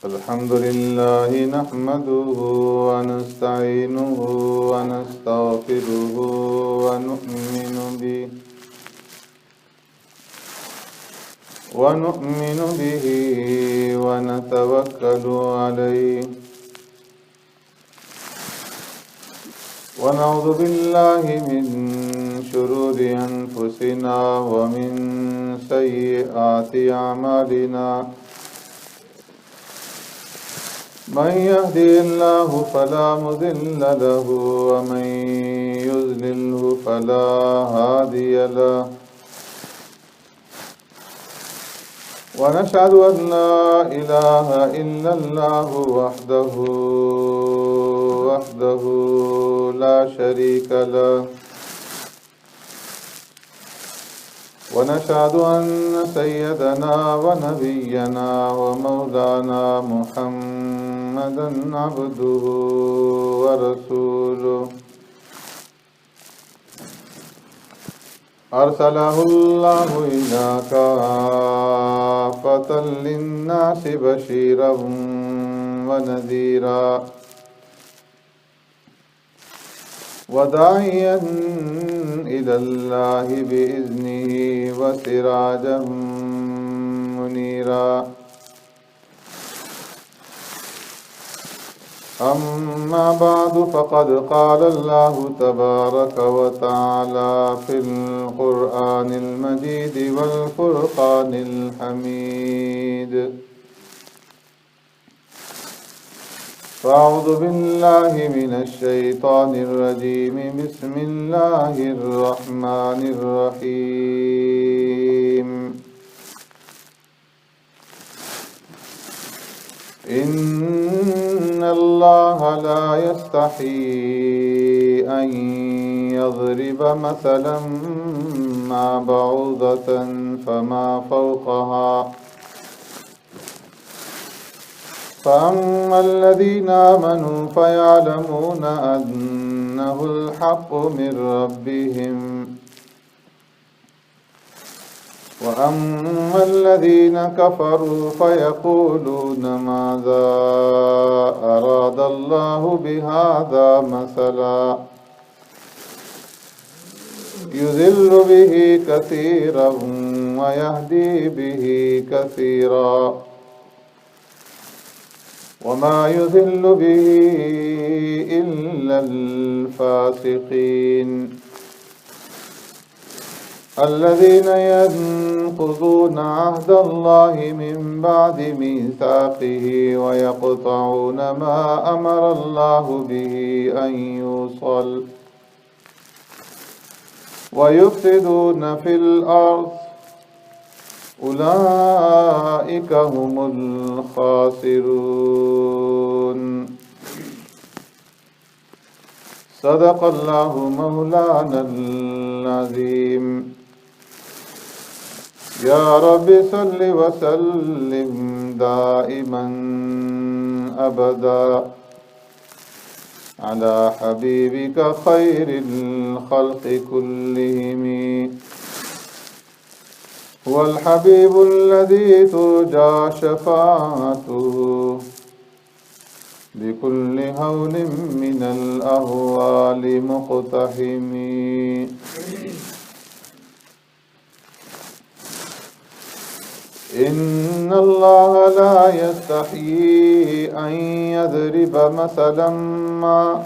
الحمد لله نحمده ونستعينه ونستغفره ونؤمن به ونتوكل عليه ونعوذ بالله من شرور أنفسنا ومن سيئات أعمالنا من يهدي الله فلا مضل له ومن يضلله فلا هادي له ونشهد أن لا إله إلا الله وحده لا شريك له ونشهد أن سيدنا ونبينا ومولانا محمدا عبده ورسوله أرسله الله إلى كافة للناس بشيرا ونذيرا وداعيا إلى الله بإذنه وسراجا منيرا أما بعد فقد قال الله تبارك وتعالى في القرآن المجيد والفرقان الحميد فأعوذ بالله من الشيطان الرجيم بسم الله الرحمن الرحيم إن الله لا يستحيي أن يضرب مثلا ما بعوضة فما فوقها فأما الذين آمنوا فيعلمون أنه الحق من ربهم وأما الذين كفروا فيقولون ماذا أراد الله بهذا مثلا يضل به كثيرا ويهدي به كثيرا وما يضل به إلا الفاسقين الذين ينقضون عهد الله من بعد ميثاقه ويقطعون ما أمر الله به أن يوصل ويفسدون في الأرض أولئك هم الخاسرون صدق الله مولانا العظيم يا رب صل وسلم دائما أبدا على حبيبك خير الخلق كلهم هو الحبيب الذي ترجى شفاعته بكل هول من الأهوال مقتحم إن الله لا يستحيي أن يضرب مثلا ما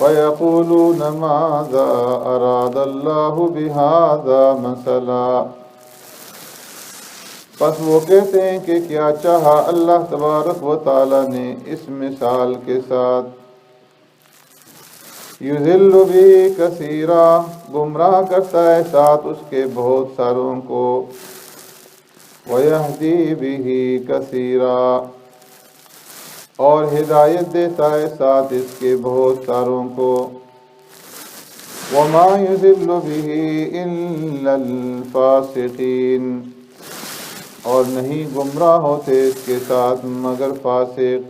فَيَقُولُونَ مَاذَا أَرَادَ اللَّهُ بِهَذَا مَثَلًا، پس وہ کہتے ہیں کہ کیا چاہا اللہ تبارک و تعالی نے اس مثال کے ساتھ، یضل بہ کثیرا، گمراہ کرتا ہے ساتھ اس کے بہت ساروں کو، ویہدی بہ کثیرا، اور ہدایت دیتا ہے ساتھ اس کے بہت ساروں کو، وما یضل بہ الا الفاسقین، اور نہیں گمراہ ہوتے اس کے ساتھ مگر فاسق۔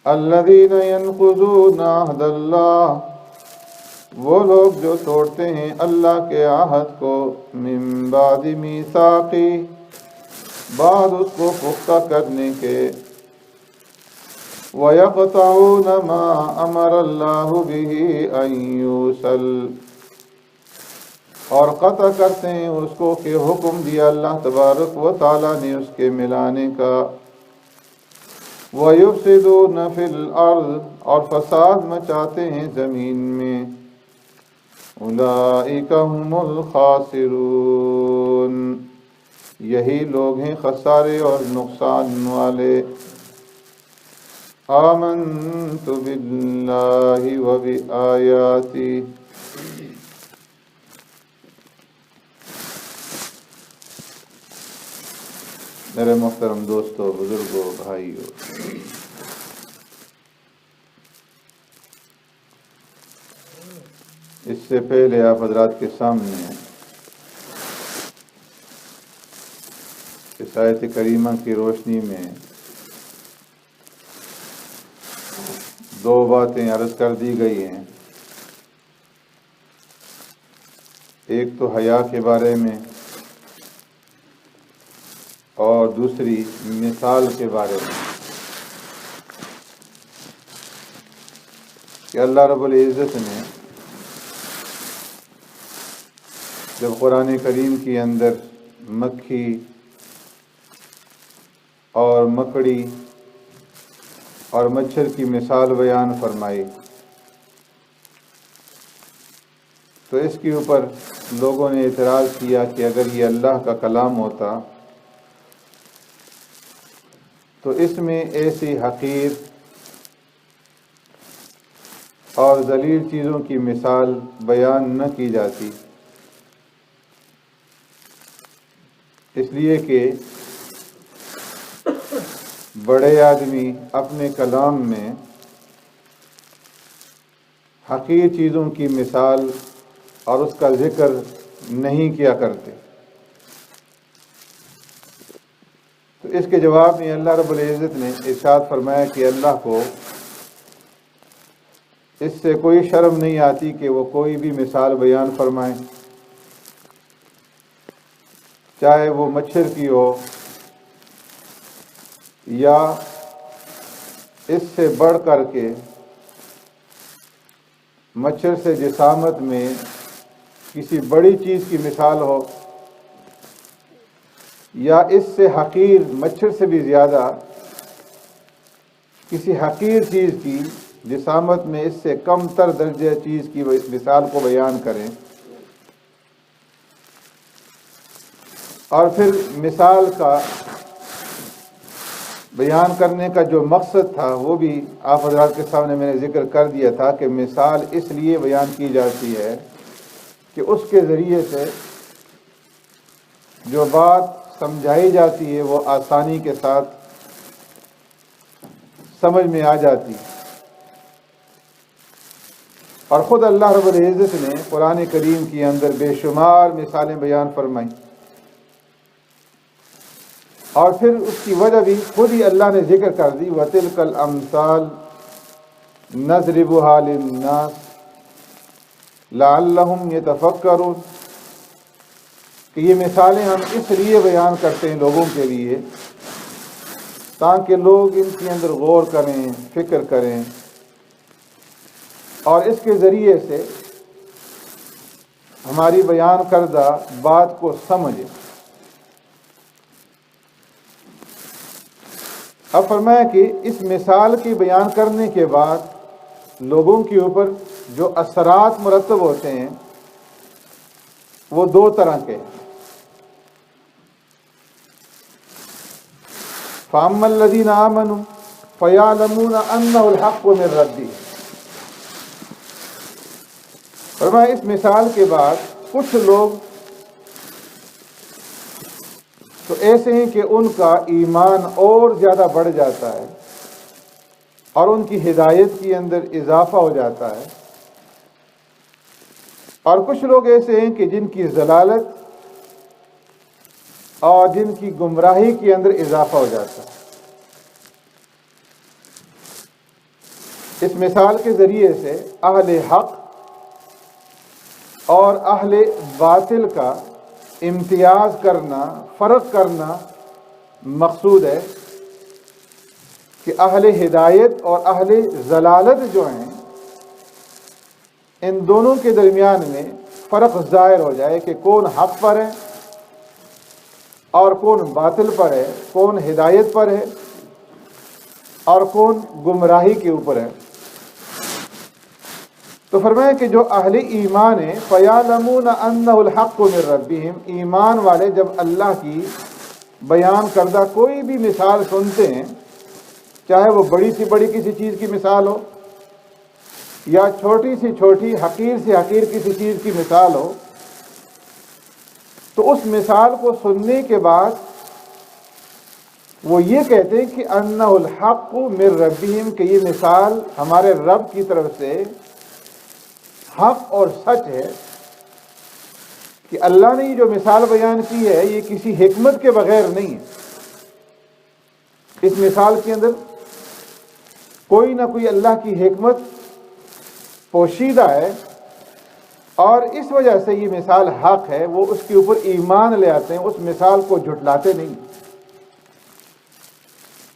الذین ینقضون عہد اللہ، وہ لوگ جو توڑتے ہیں اللہ کے عہد کو، من بعد میثاقہ، بعد اس کو پختہ کرنے کے، وَيَقْطَعُونَ مَا أَمَرَ اللَّهُ بِهِ أَن يُوصَلَ، اور قطع کرتے ہیں اس کو کہ حکم دیا اللہ تبارک و تعالی نے اس کے ملانے کا، وَيُفْسِدُونَ فِي الْأَرْضِ، اور فساد مچاتے ہیں زمین میں، أُولَئِكَ هُمُ الْخَاسِرُونَ، یہی لوگ ہیں خسارے اور نقصان والے۔ آمنت باللہ وبآیاتہ، میرے محترم دوستو، بزرگوں، بھائیو، اس سے پہلے آپ حضرات کے سامنے اس آیت کریمہ کی روشنی میں دو باتیں عرض کر دی گئی ہیں، ایک تو حیا کے بارے میں اور دوسری مثال کے بارے میں، کہ اللہ رب العزت نے جب قرآن کریم کے اندر مکھی اور مکڑی اور مچھر کی مثال بیان فرمائی تو اس کے اوپر لوگوں نے اعتراض کیا کہ اگر یہ اللہ کا کلام ہوتا تو اس میں ایسی حقیر اور ذلیل چیزوں کی مثال بیان نہ کی جاتی، اس لیے کہ بڑے آدمی اپنے کلام میں حقیر چیزوں کی مثال اور اس کا ذکر نہیں کیا کرتے۔ تو اس کے جواب میں اللہ رب العزت نے ارشاد فرمایا کہ اللہ کو اس سے کوئی شرم نہیں آتی کہ وہ کوئی بھی مثال بیان فرمائیں، چاہے وہ مچھر کی ہو یا اس سے بڑھ کر کے مچھر سے جسامت میں کسی بڑی چیز کی مثال ہو، یا اس سے حقیر مچھر سے بھی زیادہ کسی حقیر چیز کی جسامت میں اس سے کم تر درجہ چیز کی مثال کو بیان کریں، اور پھر مثال کا بیان کرنے کا جو مقصد تھا وہ بھی آپ حضرات کے سامنے میں نے ذکر کر دیا تھا کہ مثال اس لیے بیان کی جاتی ہے کہ اس کے ذریعے سے جو بات سمجھائی جاتی ہے وہ آسانی کے ساتھ سمجھ میں آ جاتی، اور خود اللہ رب العزت نے قرآن کریم کے اندر بے شمار مثالیں بیان فرمائیں، اور پھر اس کی وجہ بھی خود ہی اللہ نے ذکر کر دی، وَتِلْكَ الْأَمْثَالُ نَضْرِبُهَا لِلنَّاسِ لَعَلَّهُمْ يَتَفَكَّرُونَ، کہ یہ مثالیں ہم اس لیے بیان کرتے ہیں لوگوں کے لیے تاکہ لوگ ان کے اندر غور کریں، فکر کریں، اور اس کے ذریعے سے ہماری بیان کردہ بات کو سمجھیں۔ اب فرمایا کہ اس مثال کے بیان کرنے کے بعد لوگوں کے اوپر جو اثرات مرتب ہوتے ہیں وہ دو طرح کے ہیں۔ فَأَمَّا الَّذِينَ آمَنُوا فَيَعْلَمُونَ أَنَّهُ الْحَقُّ مِنْ رَبِّهِمْ۔ فرمایا اس مثال کے بعد کچھ لوگ تو ایسے ہیں کہ ان کا ایمان اور زیادہ بڑھ جاتا ہے اور ان کی ہدایت کے اندر اضافہ ہو جاتا ہے، اور کچھ لوگ ایسے ہیں کہ جن کی ضلالت اور جن کی گمراہی کے اندر اضافہ ہو جاتا ہے۔ اس مثال کے ذریعے سے اہل حق اور اہل باطل کا امتیاز کرنا، فرق کرنا مقصود ہے کہ اہل ہدایت اور اہل ضلالت جو ہیں ان دونوں کے درمیان میں فرق ظاہر ہو جائے کہ کون حق پر ہے اور کون باطل پر ہے، کون ہدایت پر ہے اور کون گمراہی کے اوپر ہے۔ تو فرمایا کہ جو اہل ایمان ہیں فَيَعْلَمُونَ أَنَّهُ الْحَقُّ مِنْ رَبِّهِمْ، ایمان والے جب اللہ کی بیان کردہ کوئی بھی مثال سنتے ہیں، چاہے وہ بڑی سی بڑی کسی چیز کی مثال ہو یا چھوٹی سی چھوٹی حقیر سے حقیر کسی چیز کی مثال ہو، تو اس مثال کو سننے کے بعد وہ یہ کہتے ہیں کہ انہ الحق من ربہم، کہ یہ مثال ہمارے رب کی طرف سے حق اور سچ ہے، کہ اللہ نے یہ جو مثال بیان کی ہے یہ کسی حکمت کے بغیر نہیں ہے۔ اس مثال کے اندر کوئی نہ کوئی اللہ کی حکمت پوشیدہ ہے، اور اس وجہ سے یہ مثال حق ہے، وہ اس کے اوپر ایمان لے آتے ہیں، اس مثال کو جھٹلاتے نہیں۔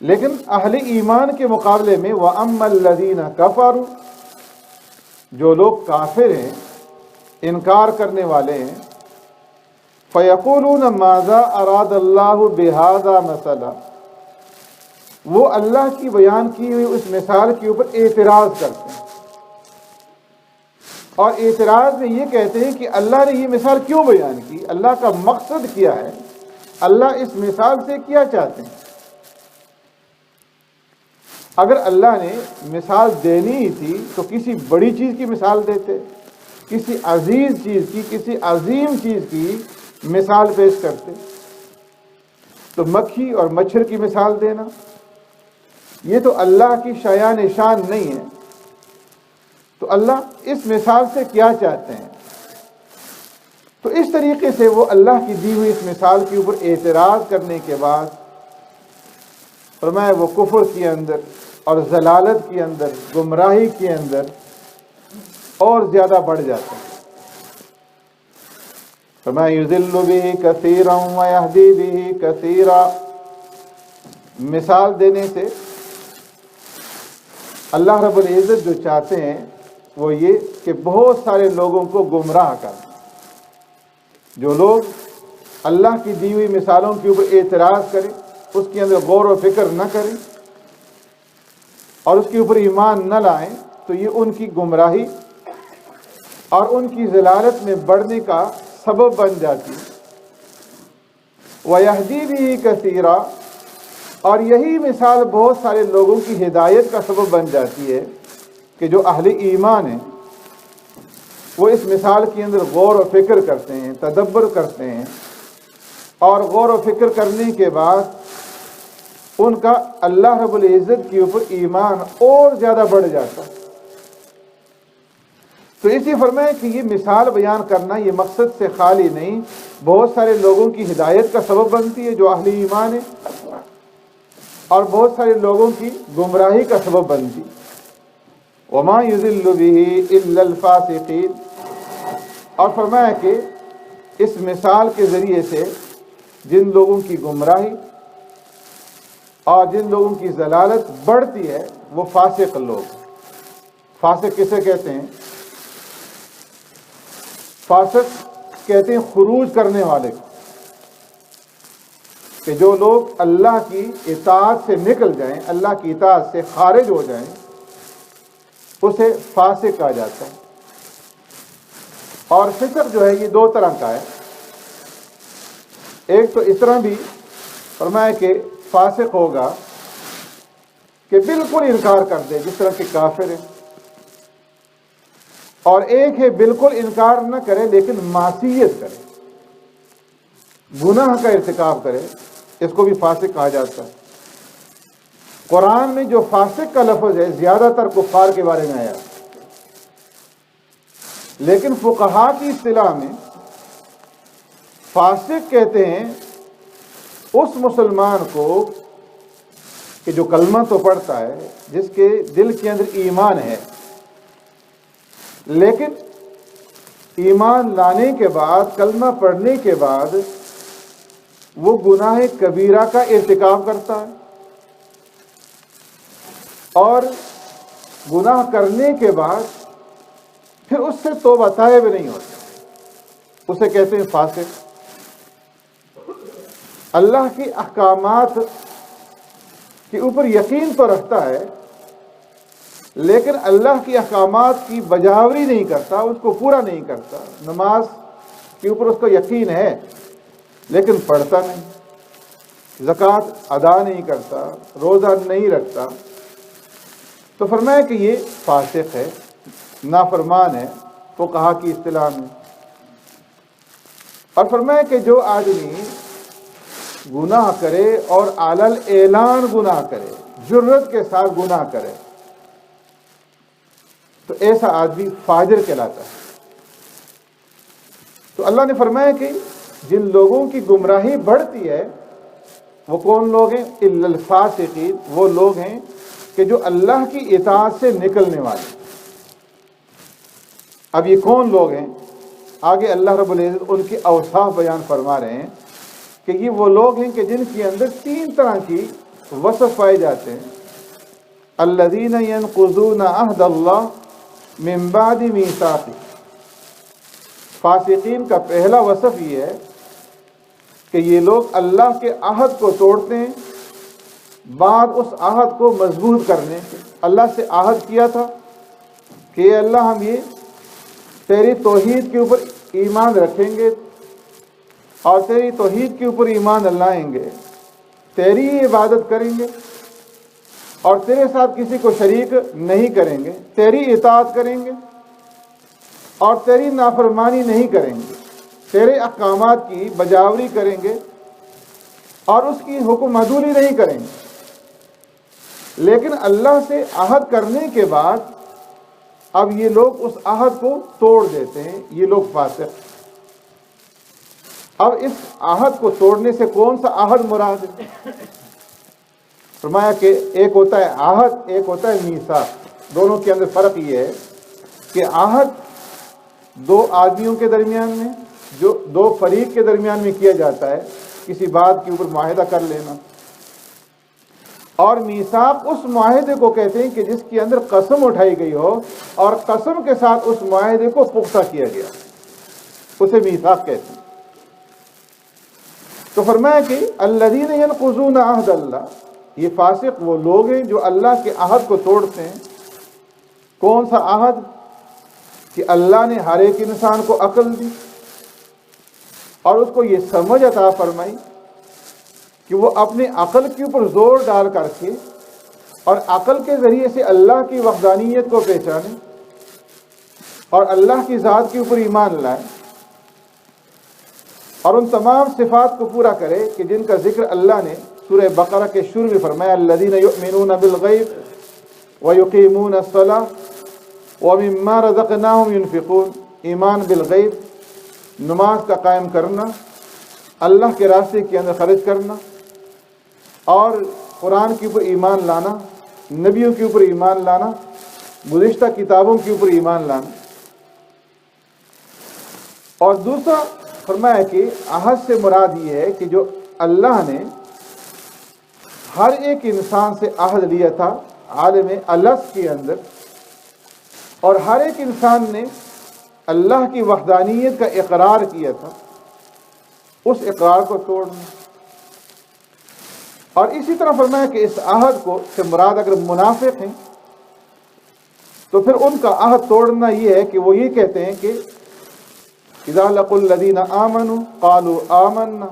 لیکن اہل ایمان کے مقابلے میں وَأَمَّا الَّذِينَ كَفَرُوا، جو لوگ کافر ہیں، انکار کرنے والے ہیں، فَيَقُولُونَ مَاذَا أَرَادَ اللَّهُ بِهَذَا مَثَلًا، وہ اللہ کی بیان کی ہوئی اس مثال کے اوپر اعتراض کرتے ہیں، اور اعتراض میں یہ کہتے ہیں کہ اللہ نے یہ مثال کیوں بیان کی، اللہ کا مقصد کیا ہے، اللہ اس مثال سے کیا چاہتے ہیں۔ اگر اللہ نے مثال دینی ہی تھی تو کسی بڑی چیز کی مثال دیتے، کسی عزیز چیز کی، کسی عظیم چیز کی مثال پیش کرتے۔ تو مکھی اور مچھر کی مثال دینا یہ تو اللہ کی شایان شان نہیں ہے، تو اللہ اس مثال سے کیا چاہتے ہیں؟ تو اس طریقے سے وہ اللہ کی دی ہوئی اس مثال کے اوپر اعتراض کرنے کے بعد فرمایا وہ کفر کے اندر اور ضلالت کے اندر، گمراہی کے اندر اور زیادہ بڑھ جاتا ہے۔ فرمایا یضل بہ کثیرا ویہدی بہ کثیرا، مثال دینے سے اللہ رب العزت جو چاہتے ہیں وہ یہ کہ بہت سارے لوگوں کو گمراہ کر دیں۔ جو لوگ اللہ کی دی ہوئی مثالوں کے اوپر اعتراض کریں، اس کے اندر غور و فکر نہ کریں اور اس کے اوپر ایمان نہ لائیں، تو یہ ان کی گمراہی اور ان کی ضلالت میں بڑھنے کا سبب بن جاتی ہے۔ وَيَهْدِي بِهِ كَثِيرًا، اور یہی مثال بہت سارے لوگوں کی ہدایت کا سبب بن جاتی ہے کہ جو اہل ایمان ہیں وہ اس مثال کے اندر غور و فکر کرتے ہیں، تدبر کرتے ہیں، اور غور و فکر کرنے کے بعد ان کا اللہ رب العزت کے اوپر ایمان اور زیادہ بڑھ جاتا ہے۔ تو اسی فرمایا کہ یہ مثال بیان کرنا یہ مقصد سے خالی نہیں، بہت سارے لوگوں کی ہدایت کا سبب بنتی ہے جو اہل ایمان ہے، اور بہت سارے لوگوں کی گمراہی کا سبب بنتی۔ وَمَا يُضِلُّ بِهِ إِلَّا الْفَاسِقِينَ، اور فرمایا کہ اس مثال کے ذریعے سے جن لوگوں کی گمراہی اور جن لوگوں کی ضلالت بڑھتی ہے وہ فاسق لوگ۔ فاسق کسے کہتے ہیں؟ فاسق کہتے ہیں خروج کرنے والے کو، کہ جو لوگ اللہ کی اطاعت سے نکل جائیں، اللہ کی اطاعت سے خارج ہو جائیں، اسے فاسق کہا جاتا ہے۔ اور فسق جو ہے یہ دو طرح کا ہے، ایک تو اس طرح بھی فرمایا کہ فاسق ہوگا کہ بالکل انکار کر دے جس طرح کہ کافر ہے، اور ایک ہے بالکل انکار نہ کرے لیکن معصیت کرے، گناہ کا ارتکاب کرے، اس کو بھی فاسق کہا جاتا ہے۔ قرآن میں جو فاسق کا لفظ ہے زیادہ تر کفار کے بارے میں آیا، لیکن فقہا کی اصطلاح میں فاسق کہتے ہیں اس مسلمان کو کہ جو کلمہ تو پڑھتا ہے، جس کے دل کے اندر ایمان ہے، لیکن ایمان لانے کے بعد، کلمہ پڑھنے کے بعد وہ گناہ کبیرہ کا ارتکاب کرتا ہے، اور گناہ کرنے کے بعد پھر اس سے توبہ طائب نہیں ہوتا، اسے کہتے ہیں فاسق۔ اللہ کی احکامات کے اوپر یقین تو رکھتا ہے، لیکن اللہ کی احکامات کی بجاوری نہیں کرتا، اس کو پورا نہیں کرتا۔ نماز کے اوپر اس کو یقین ہے لیکن پڑھتا نہیں، زکوٰۃ ادا نہیں کرتا، روزہ نہیں رکھتا، تو فرمایا کہ یہ فاسق ہے، نافرمان ہے فقہا کی اصطلاح میں۔ اور فرمایا کہ جو آدمی گناہ کرے اور علل اعلان گناہ کرے، جرت کے ساتھ گناہ کرے، تو ایسا آدمی فاجر کہلاتا ہے۔ تو اللہ نے فرمایا کہ جن لوگوں کی گمراہی بڑھتی ہے وہ کون لوگ ہیں؟ الا الفاسقین، وہ لوگ ہیں کہ جو اللہ کی اطاعت سے نکلنے والے۔ اب یہ کون لوگ ہیں؟ آگے اللہ رب العزت ان کے اوصاف بیان فرما رہے ہیں کہ یہ وہ لوگ ہیں کہ جن کے اندر تین طرح کی وصف پائے جاتے ہیں۔ الذین ینقضون عہد اللہ من بعد میثاقہ، فاسقین کا پہلا وصف یہ ہے کہ یہ لوگ اللہ کے عہد کو توڑتے ہیں بعد اس عہد کو مضبوط کرنے کے۔ اللہ سے عہد کیا تھا کہ اے اللہ ہم یہ تیری توحید کے اوپر ایمان رکھیں گے اور تیری توحید کے اوپر ایمان لائیں گے، تیری عبادت کریں گے اور تیرے ساتھ کسی کو شریک نہیں کریں گے، تیری اطاعت کریں گے اور تیری نافرمانی نہیں کریں گے، تیرے احکامات کی بجاوری کریں گے اور اس کی حکم عدولی نہیں کریں گے۔ لیکن اللہ سے عہد کرنے کے بعد اب یہ لوگ اس عہد کو توڑ دیتے ہیں، یہ لوگ فاسق۔ اب اس عہد کو توڑنے سے کون سا عہد مراد ہے؟ فرمایا کہ ایک ہوتا ہے عہد، ایک ہوتا ہے میثاق۔ دونوں کے اندر فرق یہ ہے کہ عہد دو آدمیوں کے درمیان میں، جو دو فریق کے درمیان میں کیا جاتا ہے، کسی بات کے اوپر معاہدہ کر لینا، اور میثاق اس معاہدے کو کہتے ہیں کہ جس کے اندر قسم اٹھائی گئی ہو اور قسم کے ساتھ اس معاہدے کو پختہ کیا گیا، اسے میثاق کہتے ہیں۔ تو فرمایا کہ الذین ینقضون عہد اللہ، یہ فاسق وہ لوگ ہیں جو اللہ کے عہد کو توڑتے ہیں۔ کون سا عہد؟ کہ اللہ نے ہر ایک انسان کو عقل دی اور اس کو یہ سمجھ عطا فرمائی کہ وہ اپنے عقل کے اوپر زور ڈال کر کے اور عقل کے ذریعے سے اللہ کی وحدانیت کو پہچانے اور اللہ کی ذات کے اوپر ایمان لائے اور ان تمام صفات کو پورا کرے کہ جن کا ذکر اللہ نے سورہ بقرہ کے شروع میں فرمایا، الذین یؤمنون بالغیب ویقیمون الصلاۃ ومما رزقناہم ینفقون۔ ایمان بالغیب، نماز کا قائم کرنا، اللہ کے راستے کے اندر خرچ کرنا اور قرآن کے اوپر ایمان لانا، نبیوں کے اوپر ایمان لانا، گزشتہ کتابوں کے اوپر ایمان لانا۔ اور دوسرا فرمایا کہ عہد سے مراد یہ ہے کہ جو اللہ نے ہر ایک انسان سے عہد لیا تھا عالم الست کے اندر، اور ہر ایک انسان نے اللہ کی وحدانیت کا اقرار کیا تھا، اس اقرار کو توڑنا۔ اور اسی طرح فرمایا کہ اس عہد کو سے مراد اگر منافق ہیں تو پھر ان کا عہد توڑنا یہ ہے کہ وہ یہ کہتے ہیں کہ اذا لقوا الذین آمنوا قالوا آمنا،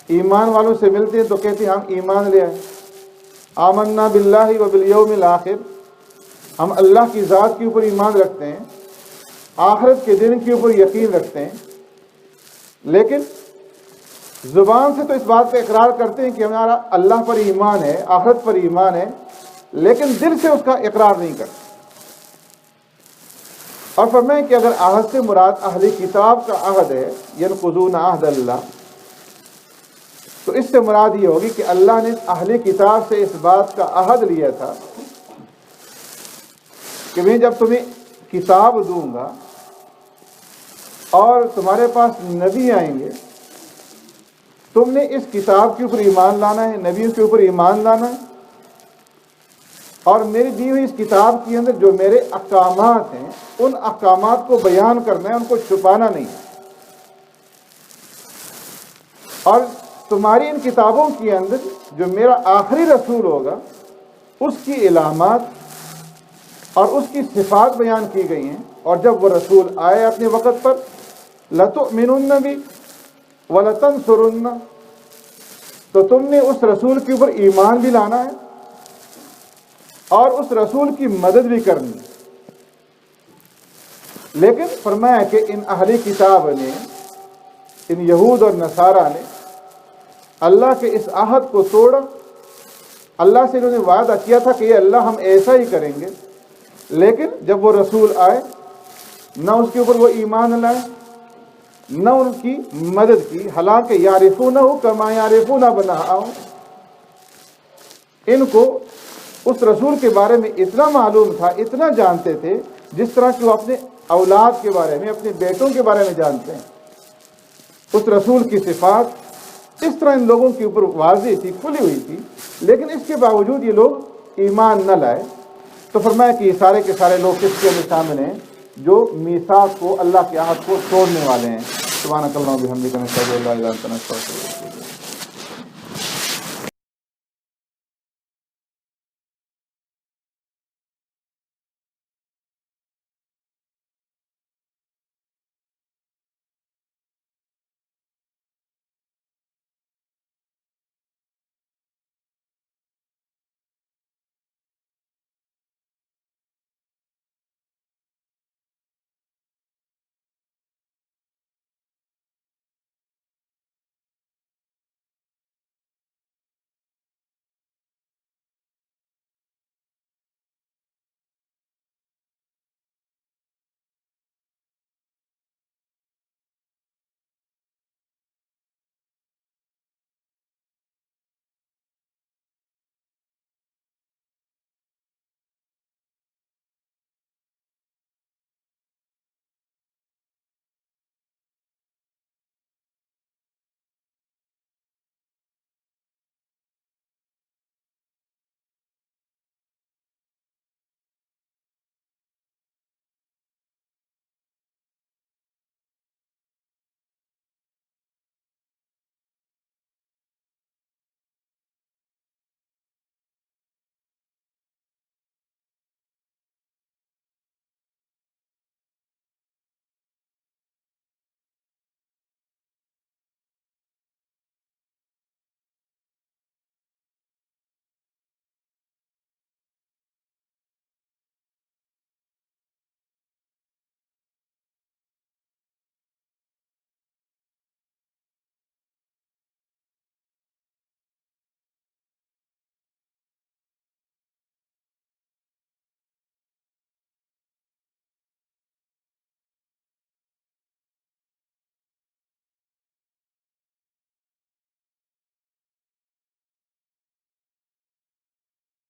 ایمان والوں سے ملتے ہیں تو کہتے ہیں ہم ایمان لے آئے، آمنا باللہ وبالیوم الآخر، ہم اللہ کی ذات کے اوپر ایمان رکھتے ہیں، آخرت کے دن کے اوپر یقین رکھتے ہیں، لیکن زبان سے تو اس بات کا اقرار کرتے ہیں کہ ہمارا اللہ پر ایمان ہے، آخرت پر ایمان ہے، لیکن دل سے اس کا اقرار نہیں کرتے۔ اور فرمائیں کہ اگر عہد سے مراد اہل کتاب کا عہد ہے، ینقضون عہد اللہ، تو اس سے مراد یہ ہوگی کہ اللہ نے اہل کتاب سے اس بات کا عہد لیا تھا کہ میں جب تمہیں کتاب دوں گا اور تمہارے پاس نبی آئیں گے، تم نے اس کتاب کے اوپر ایمان لانا ہے، نبیوں کے اوپر ایمان لانا ہے، اور میری دی ہوئی اس کتاب کے اندر جو میرے احکامات ہیں ان احکامات کو بیان کرنا ہے، ان کو چھپانا نہیں ہے، اور تمہاری ان کتابوں کے اندر جو میرا آخری رسول ہوگا اس کی علامات اور اس کی صفات بیان کی گئی ہیں، اور جب وہ رسول آئے اپنے وقت پر لَتُؤْمِنُنَّ بِهِ وَلَتَنْصُرُنَّ، تو تم نے اس رسول کے اوپر ایمان بھی لانا ہے اور اس رسول کی مدد بھی کرنی ہے۔ لیکن فرمایا کہ ان اہل کتاب نے، ان یہود اور نصارہ نے اللہ کے اس عہد کو توڑا۔ اللہ سے انہوں نے وعدہ کیا تھا کہ یہ اللہ ہم ایسا ہی کریں گے، لیکن جب وہ رسول آئے نہ اس کے اوپر وہ ایمان لائے، نہ ان کی مدد کی، حالانکہ یعرفونہ کما یعرفون ابناءہم، ان کو اس رسول کے بارے میں اتنا معلوم تھا، اتنا جانتے تھے جس طرح کہ وہ اپنے اولاد کے بارے میں، اپنے بیٹوں کے بارے میں جانتے ہیں۔ اس رسول کی صفات اس طرح ان لوگوں کے اوپر واضح تھی، کھلی ہوئی تھی، لیکن اس کے باوجود یہ لوگ ایمان نہ لائے۔ تو فرمایا کہ یہ سارے کے سارے لوگ کس کے سامنے ہیں؟ جو میثاق کو، اللہ کے عہد کو توڑنے والے ہیں۔ سبحانک اللہم و بحمدک، نشہد ان لا الہ الا انت، نستغفرک۔